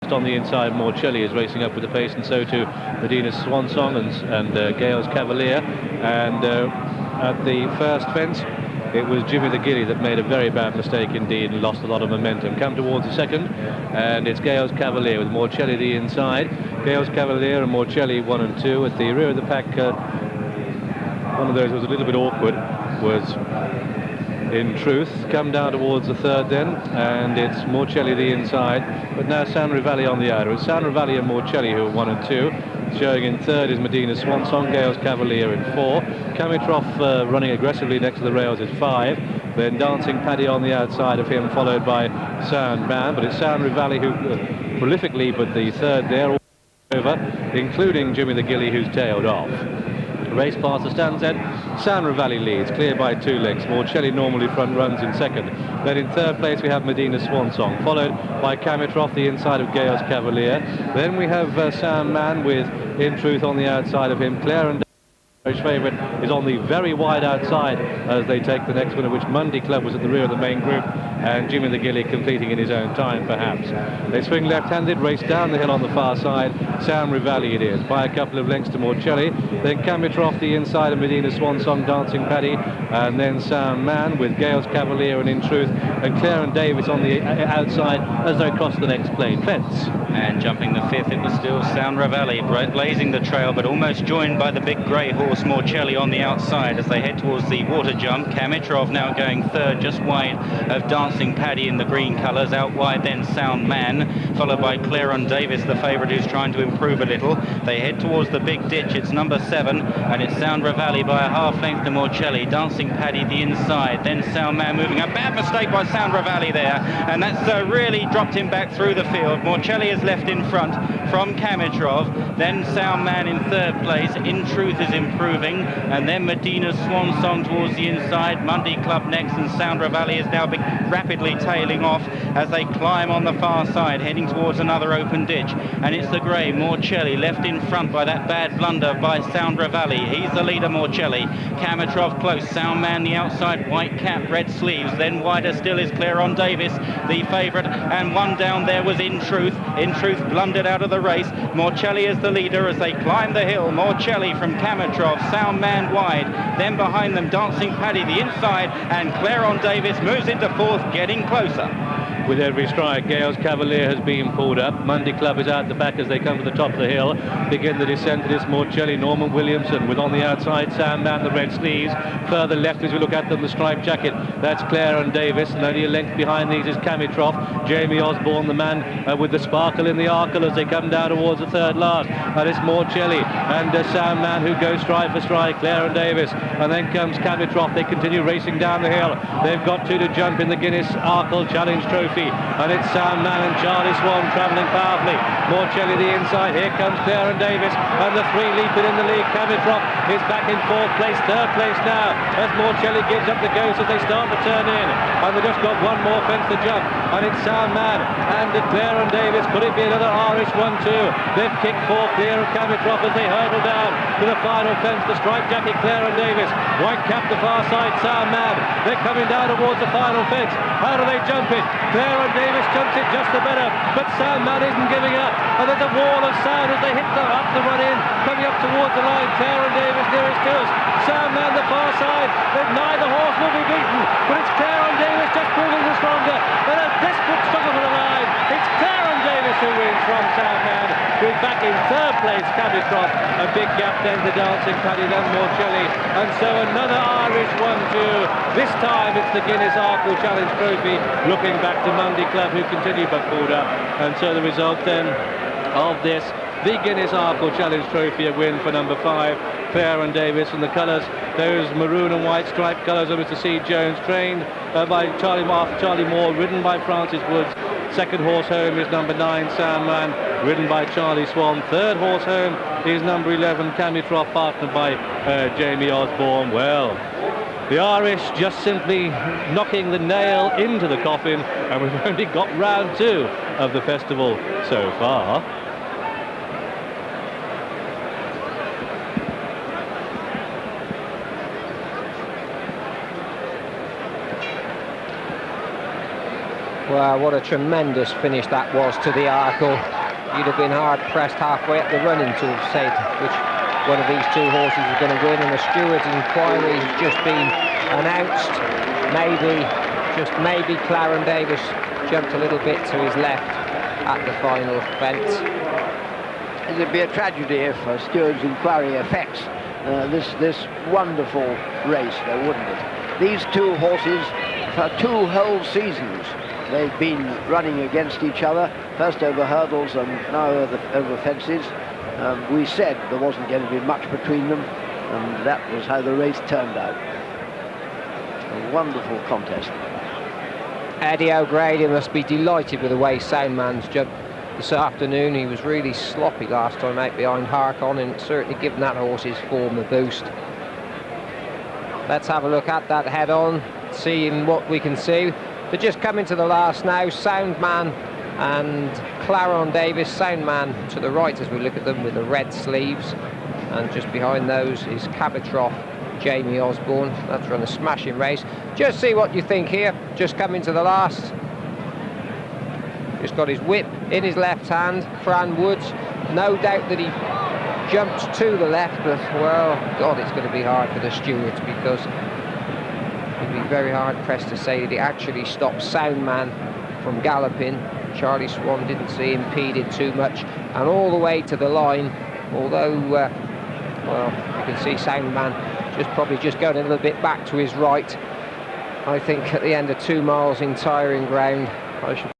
just on the inside, Morcelli is racing up with the pace, and so too Medina's Swansong and Gale's Cavalier. And at the first fence, it was Jimmy the Gilly that made a very bad mistake indeed and lost a lot of momentum. Come towards the second, and it's Gale's Cavalier with Morcelli the inside. Gale's Cavalier and Morcelli 1 and 2 at the rear of the pack. One of those was a little bit awkward, was In Truth. Come down towards the third then, and it's Morcelli the inside, but now San Rivali on the outer. It's San Rivali and Morcelli who are 1 and 2. Showing in third is Medina's Swansong, Gale's Cavalier in 4. Camitrov running aggressively next to the rails is 5. Then Dancing Paddy on the outside of him, followed by Sound Man, but it's San Rivali who prolifically put the third there, all over, including Jimmy the Gilly, who's tailed off. Race past the stands end. San Rivali leads, clear by 2 lengths. Morcelli normally front runs in second. Then in third place we have Medina's Swansong, followed by Camitrov, the inside of Gale's Cavalier. Then we have Sound Man with In Truth on the outside of him. Klairon, favourite, is on the very wide outside as they take the next one, of which Monday Club was at the rear of the main group, and Jimmy the Gilly completing in his own time perhaps. They swing left-handed, race down the hill on the far side. San Rivali it is, by a couple of lengths to Morcelli. Then Camitrov the inside of Medina Swansong, Dancing Paddy, and then Sound Man with Gale's Cavalier and In Truth, and Klairon Davis on the outside as they cross the next plain fence. And jumping the fifth, it was still San Rivali blazing the trail, but almost joined by the big grey horse Morcelli on the outside as they head towards the water jump. Camitrov now going third, just wide of Dancing Paddy in the green colours. Out wide then Sound Man, followed by Klairon Davis, the favourite, who's trying to improve a little. They head towards the big ditch. It's number 7, and it's Sound Rivali by a half length to Morcelli. Dancing Paddy the inside, then Sound Man moving. A bad mistake by Sound Rivali there, and that's really dropped him back through the field. Morcelli is left in front from Camitrov, then Sound Man in third place. In Truth is improving, and then Medina's Swansong towards the inside. Monday Club next, and Sound Rivali is now rapidly tailing off as they climb on the far side, heading towards another open ditch. And it's the grey Morcelli left in front by that bad blunder by Sound Rivali. He's the leader, Morcelli. Camitrov close, Sound Man the outside, white cap, red sleeves. Then wider still is Klairon Davis, the favourite, and one down there was In Truth. In Truth blundered out of the race. Morcelli is the leader as they climb the hill. Morcelli from Camitrov, Sound Man wide, then behind them Dancing Paddy the inside, and Klairon Davis moves into fourth, getting closer. With every stride, Gale's Cavalier has been pulled up. Monday Club is out the back as they come to the top of the hill. Begin the descent to this Morcelli, Norman Williamson with on the outside Sound Man, the red sleeves. Further left as we look at them, the striped jacket, that's Klairon Davis, and only a length behind these is Camitrov. Jamie Osborne, the man with the sparkle in the Arkle as they come down towards the third last. And it's Morcelli and Sound Man who goes stride for stride, Klairon Davis, and then comes Camitrov. They continue racing down the hill. They've got to jump in the Guinness Arkle Challenge Trophy, and it's Sound Man and Charlie Swan travelling powerfully. Morcelli the inside, here comes Klairon Davis, and the 3 leaping in the lead. Camitrov is back in 4th place, 3rd place now, as Morcelli gives up the ghost as they start to turn in, and they've just got one more fence to jump, and it's Sound Man and Klairon Davis. Could it be another Irish 1-2? They've kicked 4 clear of Camitrov as they hurdle down to the final fence. The striped jacket Klairon Davis, white cap the far side Sound Man. They're coming down towards the final fence. How do they jump it? Klairon Davis jumps it just the better, but Sound Man isn't giving up, and there's a wall of sound as they hit up the run in, coming up towards the line. Klairon Davis nearest to us, Sound Man the far side, but neither horse will be beaten, but it's Klairon Davis just proving the stronger, and a desperate struggle for the line. It's Klairon Davis who wins from Sound Man, with back in 3rd place Camitrov, a big gap then to Dancing Paddy, then Morcelli, and so another Irish 1-2. This time it's the Guinness Arkle Challenge Trophy, looking back to Monday Club, who continue but pulled up. And so the result then of this, the Guinness Arkle Challenge Trophy, a win for number 5, Klairon Davis, and the colours, those maroon and white striped colours of Mr. C. Jones, trained by Charlie Moore, ridden by Francis Woods. 2nd horse home is number 9, Sound Man, ridden by Charlie Swan. 3rd horse home is number 11, Camitrov, partnered by Jamie Osborne. Well, the Irish just simply knocking the nail into the coffin, and we've only got round 2 of the festival so far. Well, what a tremendous finish that was to the Arkle. you'd have been hard pressed halfway up the running to have said which one of these two horses is going to win, and a steward's inquiry has just been announced. Maybe Klairon Davis jumped a little bit to his left at the final fence. It'd be a tragedy if a steward's inquiry affects this wonderful race, though, wouldn't it? These two horses, for 2 whole seasons, they've been running against each other, first over hurdles and now over fences. We said there wasn't going to be much between them, and that was how the race turned out. A wonderful contest. Eddie O'Grady must be delighted with the way Soundman's jumped this afternoon. He was really sloppy last time out behind Harkon, and it's certainly given that horse's form a boost. Let's have a look at that head-on, seeing what we can see. They're just coming to the last now, Soundman and Klairon Davis. Soundman to the right as we look at them with the red sleeves, and just behind those is Camitrov, Jamie Osborne. That's run a smashing race. Just see what you think here, just coming to the last. Just got his whip in his left hand, Fran Woods. No doubt that he jumped to the left, but, well, God, it's going to be hard for the stewards, because it'd be very hard pressed to say that he actually stopped Soundman from galloping. Charlie Swan didn't see impeded too much, and all the way to the line, although, well, you can see Soundman probably just going a little bit back to his right. I think at the end of 2 miles in tiring ground, I should